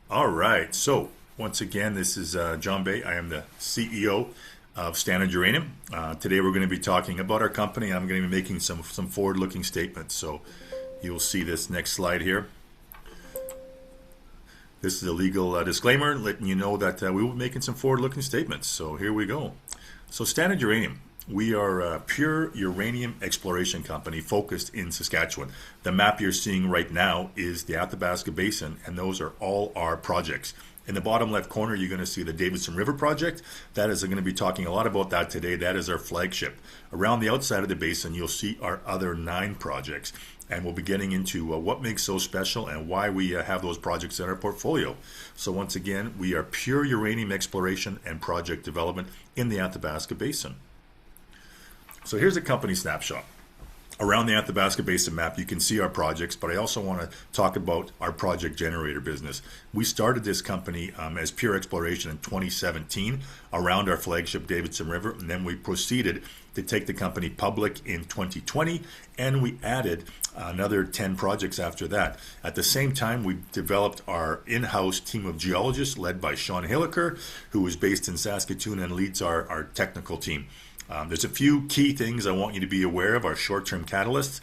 All right. So once again, this is Jon Bey. I am the CEO of Standard Uranium. Today we're going to be talking about our company. I'm going to be making some forward-looking statements. So you'll see this next slide here. This is a legal disclaimer letting you know that we will be making some forward-looking statements. So here we go. So Standard Uranium. We are a pure uranium exploration company focused in Saskatchewan. The map you're seeing right now is the Athabasca Basin, and those are all our projects. In the bottom left corner, you're going to see the Davidson River project. That is, I'm going to be talking a lot about that today. That is our flagship. Around the outside of the basin, you'll see our other 9 projects. And we'll be getting into what makes so special and why we have those projects in our portfolio. So once again, we are pure uranium exploration and project development in the Athabasca Basin. So here's a company snapshot. Around the Athabasca Basin map, you can see our projects, but I also want to talk about our project generator business. We started this company as pure exploration in 2017 around our flagship Davidson River, and then we proceeded to take the company public in 2020, and we added another 10 projects after that. At the same time, we developed our in-house team of geologists led by Sean Hillacre, who is based in Saskatoon and leads our technical team. There's a few key things I want you to be aware of, our short-term catalysts.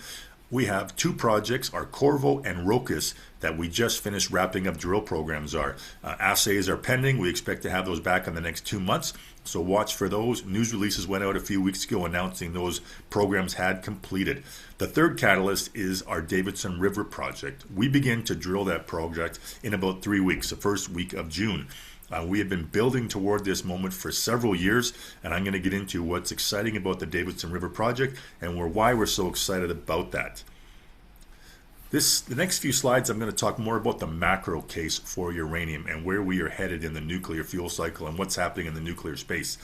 We have 2 projects, our Corvo and Rochas, that we just finished wrapping up drill programs are. Assays are pending. We expect to have those back in the next 2 months. So watch for those. News releases went out a few weeks ago announcing those programs had completed. The third catalyst is our Davidson River project. We begin to drill that project in about 3 weeks, the first week of June. We have been building toward this moment for several years, and I'm going to get into what's exciting about the Davidson River project and why we're so excited about that. The next few slides, I'm going to talk more about the macro case for uranium and where we are headed in the nuclear fuel cycle and what's happening in the nuclear space.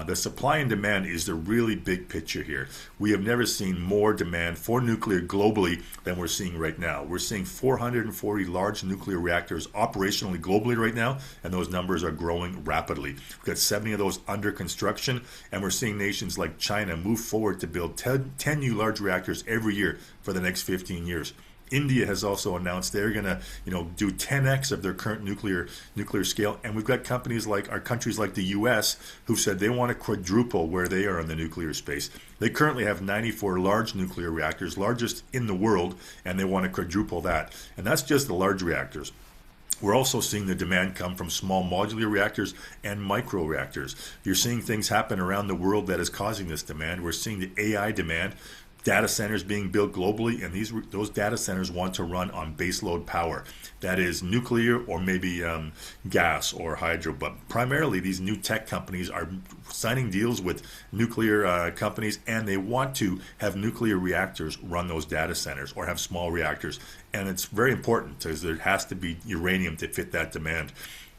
The supply and demand is the really big picture here. We have never seen more demand for nuclear globally than we're seeing right now. We're seeing 440 large nuclear reactors operationally globally right now, and those numbers are growing rapidly. We've got 70 of those under construction, and we're seeing nations like China move forward to build 10 new large reactors every year for the next 15 years. India has also announced they're going to, do 10x of their current nuclear scale, and we've got countries like the U.S. who said they want to quadruple where they are in the nuclear space. They currently have 94 large nuclear reactors, largest in the world, and they want to quadruple that. And that's just the large reactors. We're also seeing the demand come from small modular reactors and micro reactors. You're seeing things happen around the world that is causing this demand. We're seeing the AI demand. Data centers being built globally, and those data centers want to run on baseload power. That is nuclear or maybe gas or hydro, but primarily these new tech companies are signing deals with nuclear companies, and they want to have nuclear reactors run those data centers or have small reactors. And it's very important because there has to be uranium to fit that demand.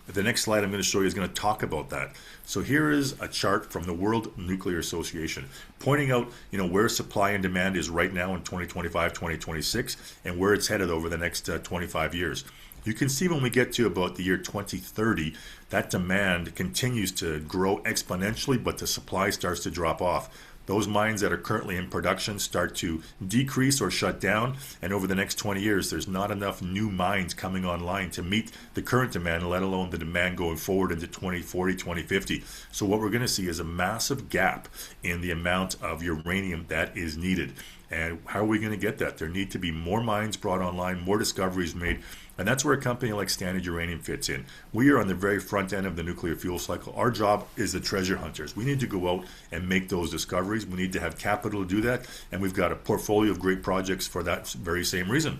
The next slide I'm going to show you is going to talk about that. So here is a chart from the World Nuclear Association pointing out, where supply and demand is right now in 2025, 2026, and where it's headed over the next 25 years. You can see when we get to about the year 2030, that demand continues to grow exponentially, but the supply starts to drop off. Those mines that are currently in production start to decrease or shut down, and over the next 20 years, there's not enough new mines coming online to meet the current demand, let alone the demand going forward into 2040, 2050. So what we're going to see is a massive gap in the amount of uranium that is needed. And how are we going to get that? There need to be more mines brought online, more discoveries made, and that's where a company like Standard Uranium fits in. We are on the very front end of the nuclear fuel cycle. Our job is the treasure hunters. We need to go out and make those discoveries. We need to have capital to do that, and we've got a portfolio of great projects for that very same reason.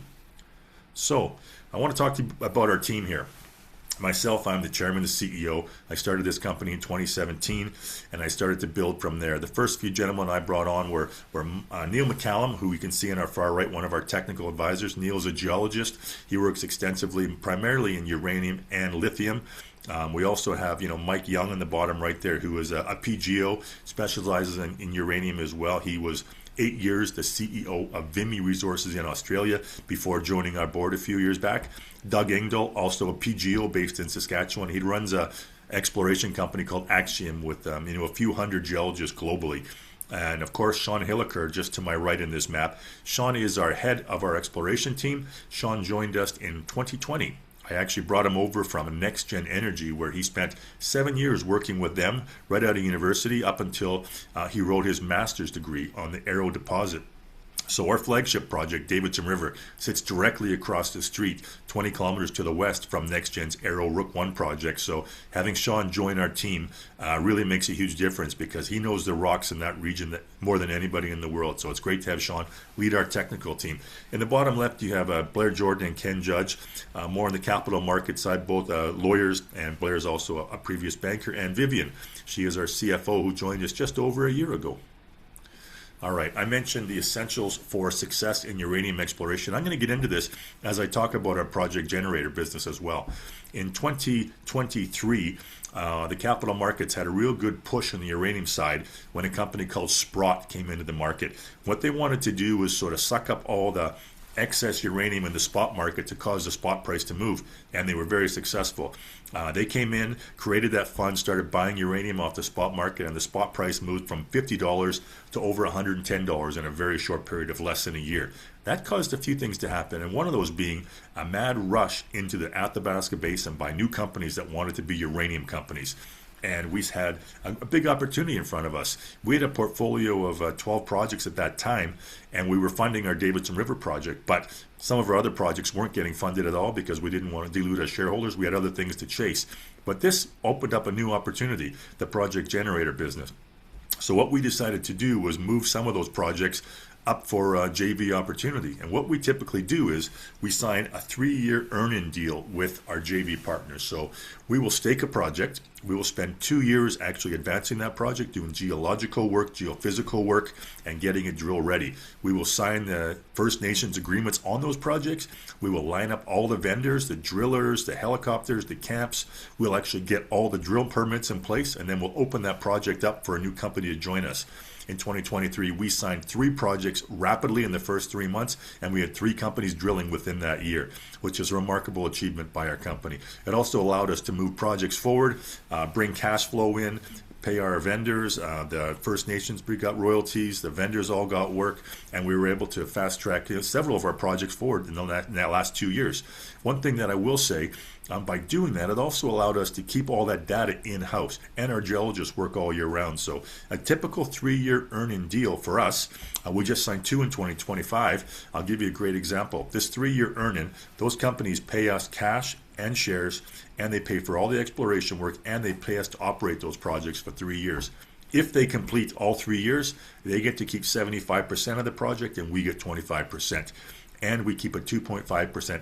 So I want to talk to you about our team here. Myself, I'm the chairman, the CEO. I started this company in 2017, and I started to build from there. The first few gentlemen I brought on were Neil McCallum, who you can see on our far right, one of our technical advisors. Neil's a geologist. He works extensively, primarily in uranium and lithium. We also have, Mike Young in the bottom right there, who is a PGO, specializes in uranium as well. He was 8 years the CEO of Vimy Resources in Australia before joining our board a few years back. Doug Engdahl, also a PGO based in Saskatchewan. He runs a exploration company called Axiom with a few hundred geologists globally. And of course, Sean Hillacre, just to my right in this map. Sean is our head of our exploration team. Sean joined us in 2020 I actually brought him over from NexGen Energy, where he spent 7 years working with them right out of university up until he wrote his master's degree on the Arrow deposit. So our flagship project, Davidson River, sits directly across the street, 20 kilometers to the west from NexGen's Arrow Rook 1 project. So having Sean join our team really makes a huge difference because he knows the rocks in that region more than anybody in the world. So it's great to have Sean lead our technical team. In the bottom left, you have Blair Jordan and Ken Judge, more on the capital market side, both lawyers, and Blair's also a previous banker, and Vivian. She is our CFO who joined us just over a year ago. All right, I mentioned the essentials for success in uranium exploration. I'm going to get into this as I talk about our project generator business as well. In 2023, the capital markets had a real good push on the uranium side when a company called Sprott came into the market. What they wanted to do was sort of suck up all the excess uranium in the spot market to cause the spot price to move, and they were very successful. They came in, created that fund, started buying uranium off the spot market, and the spot price moved from $50 to over $110 in a very short period of less than a year. That caused a few things to happen, and one of those being a mad rush into the Athabasca Basin by new companies that wanted to be uranium companies. And we had a big opportunity in front of us. We had a portfolio of 12 projects at that time, and we were funding our Davidson River project, but some of our other projects weren't getting funded at all because we didn't want to dilute our shareholders. We had other things to chase. But this opened up a new opportunity, the project generator business. So what we decided to do was move some of those projects up for a JV opportunity. And what we typically do is we sign a 3-year earn-in deal with our JV partners. So we will stake a project. We will spend 2 years actually advancing that project, doing geological work, geophysical work, and getting it drill ready. We will sign the First Nations agreements on those projects. We will line up all the vendors, the drillers, the helicopters, the camps. We'll actually get all the drill permits in place, and then we'll open that project up for a new company to join us. In 2023, we signed 3 projects rapidly in the first 3 months, and we had 3 companies drilling within that year, which is a remarkable achievement by our company. It also allowed us to move projects forward, bring cash flow in, pay our vendors, the First Nations, we got royalties, the vendors all got work, and we were able to fast track several of our projects forward in that last 2 years. One thing that I will say, by doing that, it also allowed us to keep all that data in-house, and our geologists work all year round. So a typical 3-year earn-in deal for us, we just signed 2 in 2025. I'll give you a great example. This 3-year earn-in, those companies pay us cash and shares, and they pay for all the exploration work, and they pay us to operate those projects for 3 years. If they complete all 3 years, they get to keep 75% of the project, and we get 25%. And we keep a 2.5%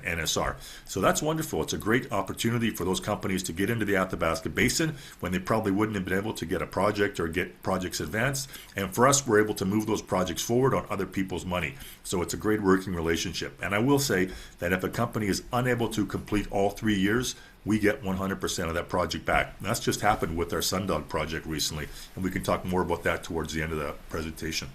NSR. So that's wonderful. It's a great opportunity for those companies to get into the Athabasca Basin when they probably wouldn't have been able to get a project or get projects advanced. And for us, we're able to move those projects forward on other people's money. So it's a great working relationship. And I will say that if a company is unable to complete all 3 years, we get 100% of that project back. And that's just happened with our Sundog project recently. And we can talk more about that towards the end of the presentation.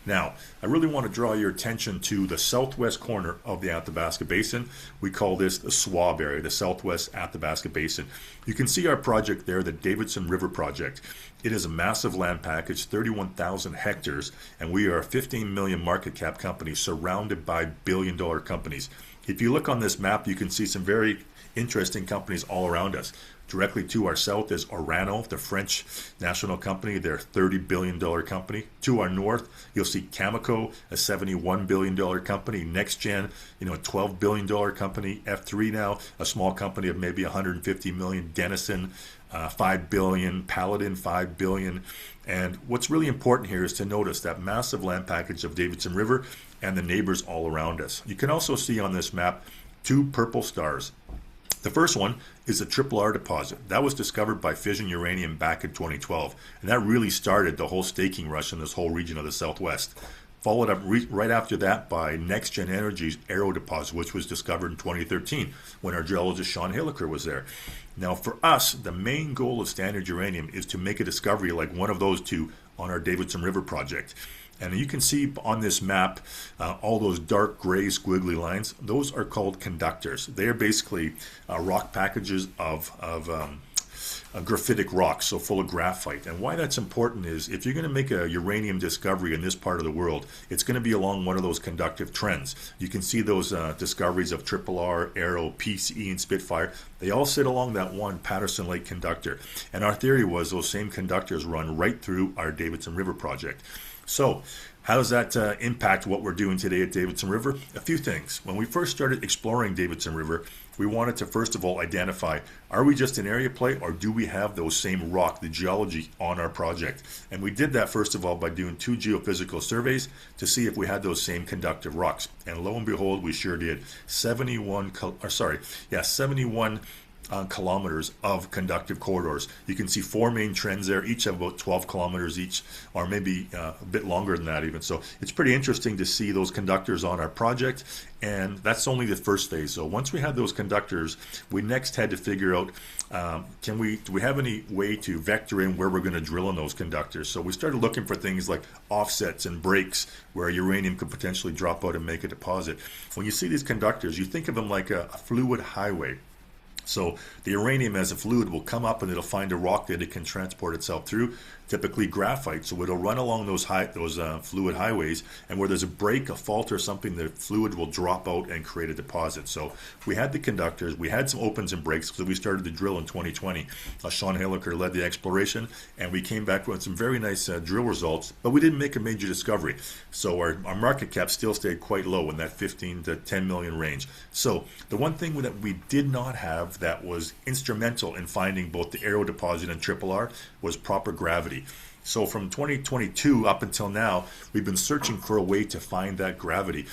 Now, I really want to draw your attention to the southwest corner of the Athabasca Basin. We call this the SWAB area, the Southwest Athabasca Basin. You can see our project there, the Davidson River project. It is a massive land package, 31,000 hectares, and we are a 15 million market cap company surrounded by billion-dollar companies. If you look on this map, you can see some very interesting companies all around us. Directly to our south is Orano, the French national company. They're a $30 billion company. To our north, you'll see Cameco, a $71 billion company. NexGen, a $12 billion company. F3 now, a small company of maybe $150 million. Denison, $5 billion. Paladin, $5 billion. And what's really important here is to notice that massive land package of Davidson River and the neighbors all around us. You can also see on this map 2 purple stars. The first one is the Triple R deposit. That was discovered by Fission Uranium back in 2012, and that really started the whole staking rush in this whole region of the Southwest. Followed up right after that by NexGen Energy's Arrow deposit, which was discovered in 2013 when our geologist Sean Hillacre was there. Now for us, the main goal of Standard Uranium is to make a discovery like one of those 2 on our Davidson River project. And you can see on this map all those dark gray squiggly lines. Those are called conductors. They are basically rock packages of graphitic rocks, so full of graphite. And why that's important is if you're going to make a uranium discovery in this part of the world, it's going to be along one of those conductive trends. You can see those discoveries of Triple R, Arrow, PCE, and Spitfire. They all sit along that one Patterson Lake conductor. And our theory was those same conductors run right through our Davidson River project. So how does that impact what we're doing today at Davidson River? A few things. When we first started exploring Davidson River, we wanted to first of all identify, are we just an area play or do we have those same rock, the geology, on our project? And we did that first of all by doing 2 geophysical surveys to see if we had those same conductive rocks. And lo and behold, we sure did. 71 kilometers of conductive corridors. You can see 4 main trends there, each have about 12 kilometers each, or maybe a bit longer than that even. So it's pretty interesting to see those conductors on our project, and that's only the first phase. So once we had those conductors, we next had to figure out, do we have any way to vector in where we're going to drill in those conductors? So we started looking for things like offsets and breaks where uranium could potentially drop out and make a deposit. When you see these conductors, you think of them like a fluid highway. So the uranium as a fluid will come up and it'll find a rock that it can transport itself through, typically graphite. So it'll run along those fluid highways, and where there's a break, a fault or something, the fluid will drop out and create a deposit. So we had the conductors, we had some opens and breaks because we started to drill in 2020. Sean Hillacre led the exploration, and we came back with some very nice drill results, but we didn't make a major discovery. So our market cap still stayed quite low in that 15 to 10 million range. So the one thing that we did not have that was instrumental in finding both the Arrow deposit and Triple R was proper gravity. So from 2022 up until now, we've been searching for a way to find that gravity.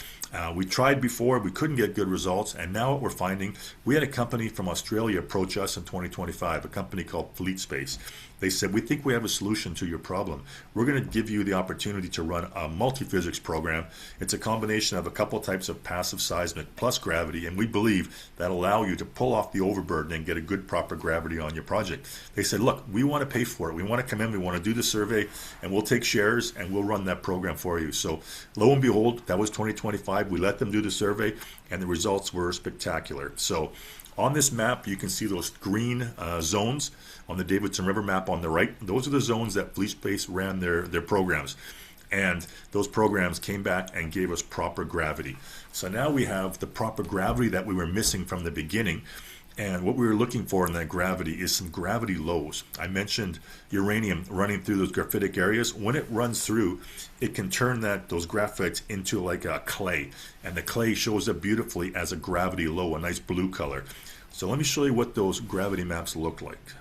We tried before, we couldn't get good results, and now what we're finding, we had a company from Australia approach us in 2025, a company called Fleet Space. They said, we think we have a solution to your problem. We're going to give you the opportunity to run a multi-physics program. It's a combination of a couple types of passive seismic plus gravity, and we believe that allow you to pull off the overburden and get a good proper gravity on your project. They said, look, we want to pay for it. We want to come in, we want to do the survey, and we'll take shares and we'll run that program for you. So lo and behold, that was 2025. We let them do the survey, and the results were spectacular. So on this map, you can see those green zones on the Davidson River map on the right. Those are the zones that Fleet Space ran their programs. And those programs came back and gave us proper gravity. So now we have the proper gravity that we were missing from the beginning. And what we were looking for in that gravity is some gravity lows. I mentioned uranium running through those graphitic areas. When it runs through, it can turn those graphites into like a clay. And the clay shows up beautifully as a gravity low, a nice blue color. So let me show you what those gravity maps look like.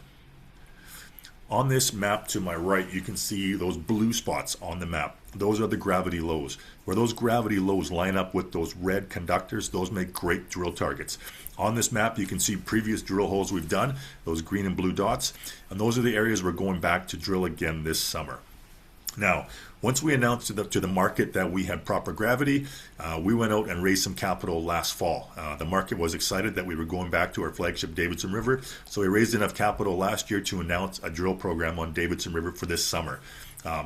On this map to my right, you can see those blue spots on the map. Those are the gravity lows. Where those gravity lows line up with those red conductors, those make great drill targets. On this map, you can see previous drill holes we've done, those green and blue dots, and those are the areas we're going back to drill again this summer. Now, once we announced to the market that we had proper gravity, we went out and raised some capital last fall. The market was excited that we were going back to our flagship Davidson River, so we raised enough capital last year to announce a drill program on Davidson River for this summer.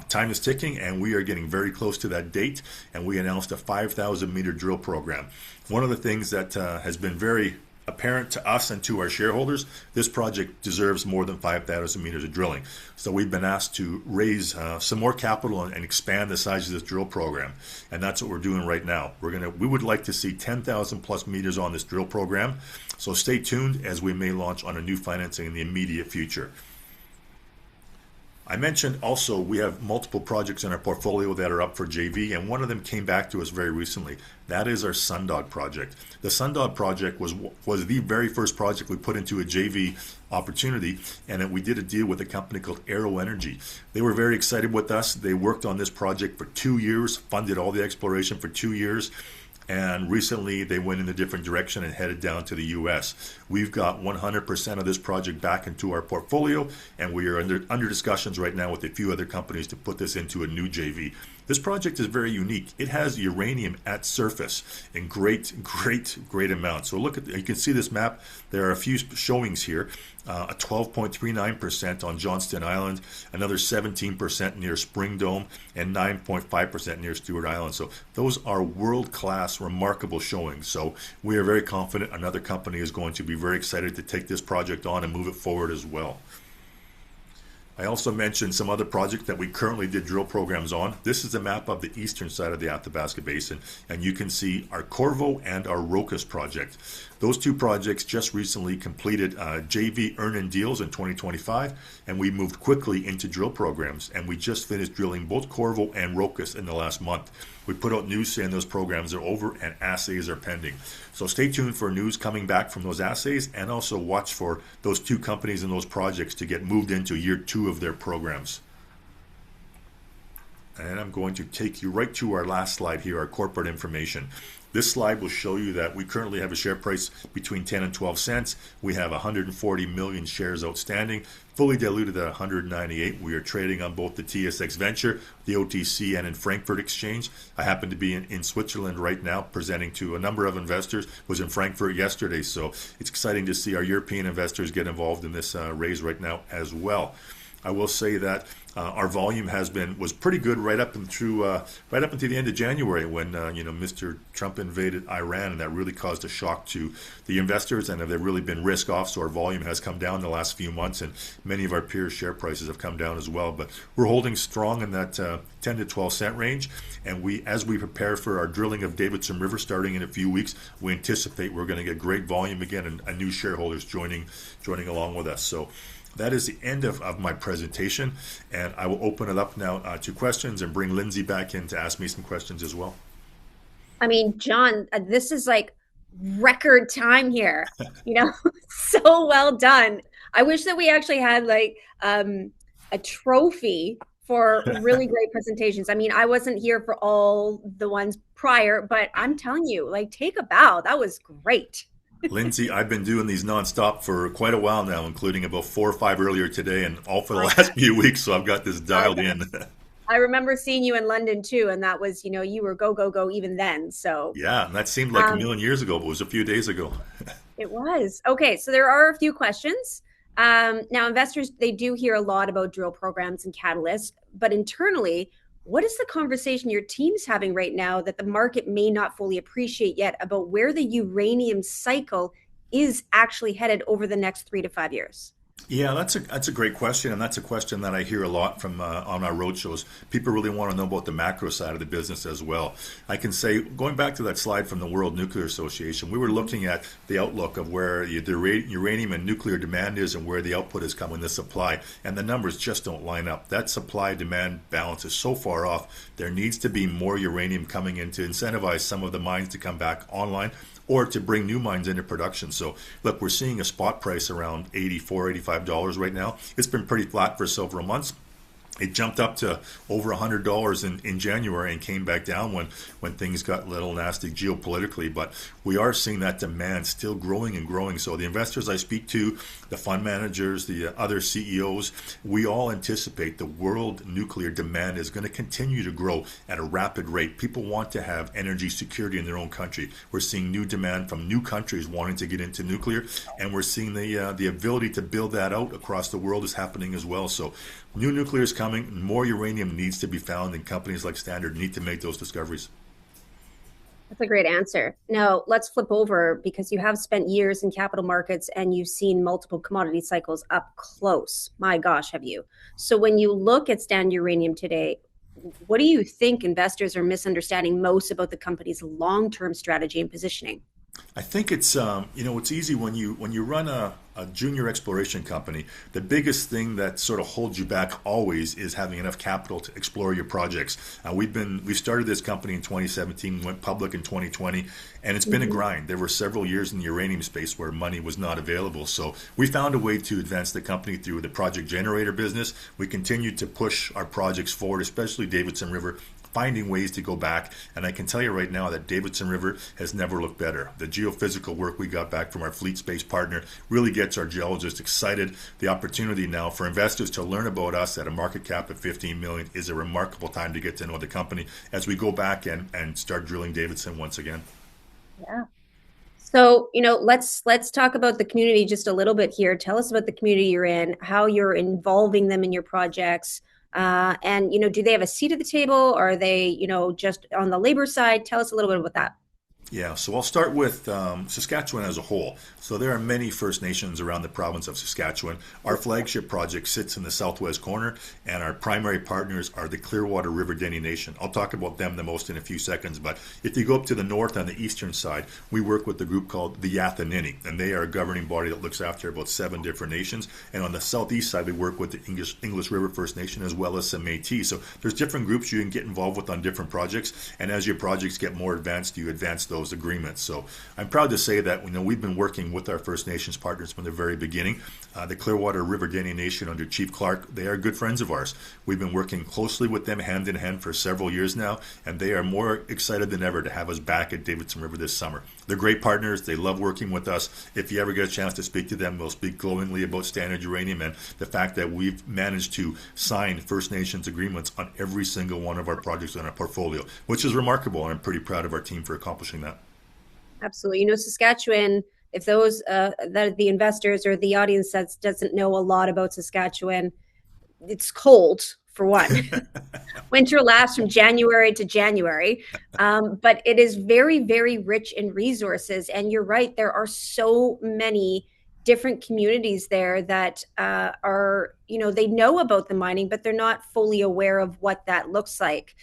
Time is ticking, and we are getting very close to that date, and we announced a 5,000 meter drill program. One of the things that has been very apparent to us and to our shareholders, this project deserves more than 5,000 meters of drilling. So we've been asked to raise some more capital and expand the size of this drill program, and that's what we're doing right now. We would like to see 10,000 plus meters on this drill program, so stay tuned as we may launch on a new financing in the immediate future. I mentioned also we have multiple projects in our portfolio that are up for JV, and one of them came back to us very recently. That is our Sundog project. The Sundog project was the very first project we put into a JV opportunity, and we did a deal with a company called Arrow Energy. They were very excited with us. They worked on this project for 2 years, funded all the exploration for 2 years. And recently they went in a different direction and headed down to the US. We've got 100% of this project back into our portfolio, and we are under discussions right now with a few other companies to put this into a new JV. This project is very unique. It has uranium at surface in great amounts. So look at, you can see this map. There are a few showings here. A 12.39% on Johnston Island, another 17% near Spring Dome, and 9.5% near Stewart Island. So those are world-class, remarkable showings. So we are very confident another company is going to be very excited to take this project on and move it forward as well. I also mentioned some other projects that we currently did drill programs on. This is a map of the eastern side of the Athabasca Basin, and you can see our Corvo and our Rochas project. Those two projects just recently completed JV earn-in deals in 2025, and we moved quickly into drill programs, and we just finished drilling both Corvo and Rochas in the last month. We put out news saying those programs are over and assays are pending. So stay tuned for news coming back from those assays, and also watch for those two companies and those projects to get moved into year 2 of their programs. And I'm going to take you right to our last slide here, our corporate information. This slide will show you that we currently have a share price between 10 and 12 cents. We have 140 million shares outstanding, fully diluted at 198. We are trading on both the TSX Venture, the OTC, and in Frankfurt Exchange. I happen to be in Switzerland right now presenting to a number of investors. Was in Frankfurt yesterday, so it's exciting to see our European investors get involved in this raise right now as well. I will say that our volume was pretty good right up until the end of January when Mr. Trump invaded Iran, and that really caused a shock to the investors, and they've really been risk off. So our volume has come down the last few months, and many of our peers' share prices have come down as well. But we're holding strong in that 10 to 12 cent range, and as we prepare for our drilling of Davidson River starting in a few weeks, we anticipate we're going to get great volume again and new shareholders joining along with us. So that is the end of my presentation, and I will open it up now to questions and bring Lindsay back in to ask me some questions as well. I mean, Jon, this is like record time here. So well done. I wish that we actually had like a trophy for really great presentations. I mean, I wasn't here for all the ones prior, but I'm telling you, like, take a bow. That was great. Lindsay, I've been doing these nonstop for quite a while now, including about 4 or 5 earlier today, and all for the last few weeks. So I've got this dialed in. I remember seeing you in London too, and that was, you were go even then. So yeah, and that seemed like a million years ago, but it was a few days ago. It was. Okay, so there are a few questions. Now, investors, they do hear a lot about drill programs and catalysts, but internally, what is the conversation your team's having right now that the market may not fully appreciate yet about where the uranium cycle is actually headed over the next 3 to 5 years? Yeah, that's a great question, and that's a question that I hear a lot from on our roadshows. People really want to know about the macro side of the business as well. I can say, going back to that slide from the World Nuclear Association, we were looking at the outlook of where the uranium and nuclear demand is and where the output is coming, the supply, and the numbers just don't line up. That supply-demand balance is so far off. There needs to be more uranium coming in to incentivize some of the mines to come back online, or to bring new mines into production. So look, we're seeing a spot price around $84, $85 right now. It's been pretty flat for several months. It jumped up to over $100 in January and came back down when things got a little nasty geopolitically. But we are seeing that demand still growing and growing. So the investors I speak to, the fund managers, the other CEOs, we all anticipate the world nuclear demand is going to continue to grow at a rapid rate. People want to have energy security in their own country. We're seeing new demand from new countries wanting to get into nuclear, and we're seeing the ability to build that out across the world is happening as well. So new nuclear is coming. More uranium needs to be found, and companies like Standard need to make those discoveries. That's a great answer. Now, let's flip over, because you have spent years in capital markets and you've seen multiple commodity cycles up close. My gosh, have you? So when you look at Standard Uranium today, what do you think investors are misunderstanding most about the company's long-term strategy and positioning? I think it's it's easy when you run a junior exploration company. The biggest thing that sort of holds you back always is having enough capital to explore your projects. We started this company in 2017, went public in 2020, and it's been a grind. There were several years in the uranium space where money was not available. So we found a way to advance the company through the project generator business. We continued to push our projects forward, especially Davidson River, finding ways to go back. And I can tell you right now that Davidson River has never looked better. The geophysical work we got back from our fleet space partner really gets our geologists excited. The opportunity now for investors to learn about us at a market cap of 15 million is a remarkable time to get to know the company as we go back and start drilling Davidson once again. Yeah. So, let's talk about the community just a little bit here. Tell us about the community you're in, how you're involving them in your projects. And, do they have a seat at the table? Or are they, just on the labor side? Tell us a little bit about that. Yeah, so I'll start with Saskatchewan as a whole. So there are many First Nations around the province of Saskatchewan. Our flagship project sits in the southwest corner, and our primary partners are the Clearwater River Dene Nation. I'll talk about them the most in a few seconds, but if you go up to the north on the eastern side, we work with the group called the Athabasca, and they are a governing body that looks after about 7 different nations. And on the southeast side, we work with the English River First Nation as well as some Métis. So there's different groups you can get involved with on different projects, and as your projects get more advanced, you advance those agreements. So I'm proud to say that we've been working with our First Nations partners from the very beginning. The Clearwater River Dene Nation under Chief Clark, they are good friends of ours. We've been working closely with them hand in hand for several years now, and they are more excited than ever to have us back at Davidson River this summer. They're great partners. They love working with us. If you ever get a chance to speak to them, we'll speak glowingly about Standard Uranium and the fact that we've managed to sign First Nations agreements on every single one of our projects in our portfolio, which is remarkable, and I'm pretty proud of our team for accomplishing that. Absolutely. Saskatchewan, if those the investors or the audience that doesn't know a lot about Saskatchewan, it's cold for one. Winter lasts from January to January, but it is very, very rich in resources. And you're right, there are so many different communities there that are, they know about the mining, but they're not fully aware of what that looks like.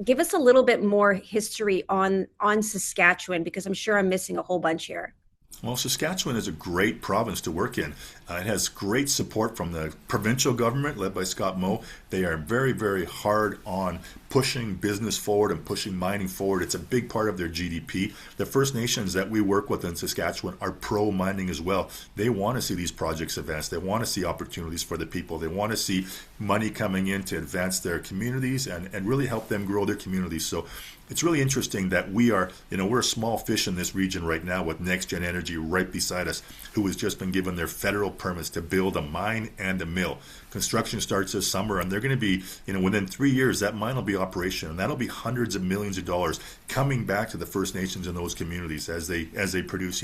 Give us a little bit more history on Saskatchewan, because I'm sure I'm missing a whole bunch here. Well, Saskatchewan is a great province to work in. It has great support from the provincial government led by Scott Moe. They are very, very hard on pushing business forward and pushing mining forward. It's a big part of their GDP. The First Nations that we work with in Saskatchewan are pro-mining as well. They want to see these projects advance. They want to see opportunities for the people. They want to see money coming in to advance their communities and really help them grow their communities. So it's really interesting that we're a small fish in this region right now with NexGen Energy right beside us, who has just been given their federal permits to build a mine and a mill. Construction starts this summer, and they're going to be, within 3 years, that mine will be operational, and that'll be hundreds of millions of dollars coming back to the First Nations in those communities as they produce,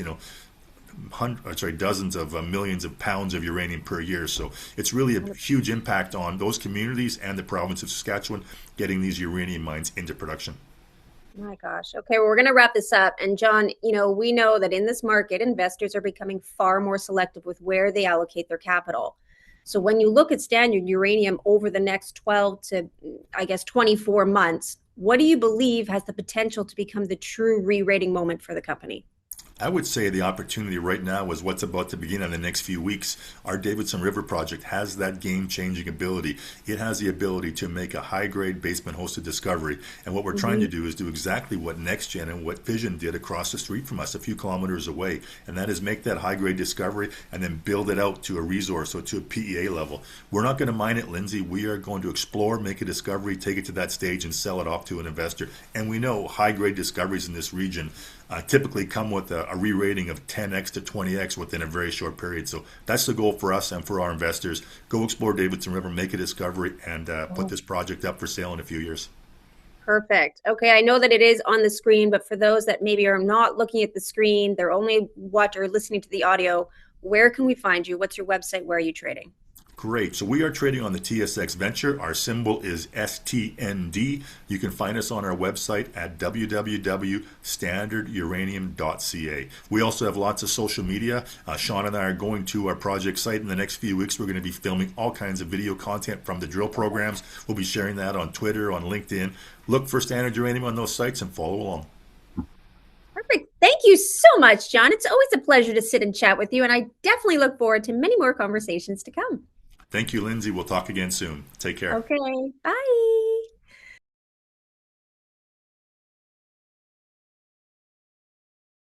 dozens of millions of pounds of uranium per year. So it's really a huge impact on those communities and the province of Saskatchewan getting these uranium mines into production. My gosh. Okay, well, we're going to wrap this up. And Jon, we know that in this market, investors are becoming far more selective with where they allocate their capital. So when you look at Standard Uranium over the next 12 to, 24 months, what do you believe has the potential to become the true re-rating moment for the company? I would say the opportunity right now is what's about to begin in the next few weeks. Our Davidson River project has that game-changing ability. It has the ability to make a high-grade basement-hosted discovery. And what we're trying to do is do exactly what NexGen and what Fission did across the street from us, a few kilometers away. And that is make that high-grade discovery and then build it out to a resource or to a PEA level. We're not going to mine it, Lindsay. We are going to explore, make a discovery, take it to that stage, and sell it off to an investor. And we know high-grade discoveries in this region typically come with a re-rating of 10x to 20x within a very short period. So that's the goal for us and for our investors. Go explore Davidson River, make a discovery, and put this project up for sale in a few years. Perfect. Okay, I know that it is on the screen, but for those that maybe are not looking at the screen, they're only listening to the audio, where can we find you? What's your website? Where are you trading? Great. So we are trading on the TSX Venture. Our symbol is STND. You can find us on our website at www.standarduranium.ca. We also have lots of social media. Sean and I are going to our project site in the next few weeks. We're going to be filming all kinds of video content from the drill programs. We'll be sharing that on Twitter, on LinkedIn. Look for Standard Uranium on those sites and follow along. Perfect. Thank you so much, Jon. It's always a pleasure to sit and chat with you, and I definitely look forward to many more conversations to come. Thank you, Lindsay. We'll talk again soon. Take care. Okay. Bye.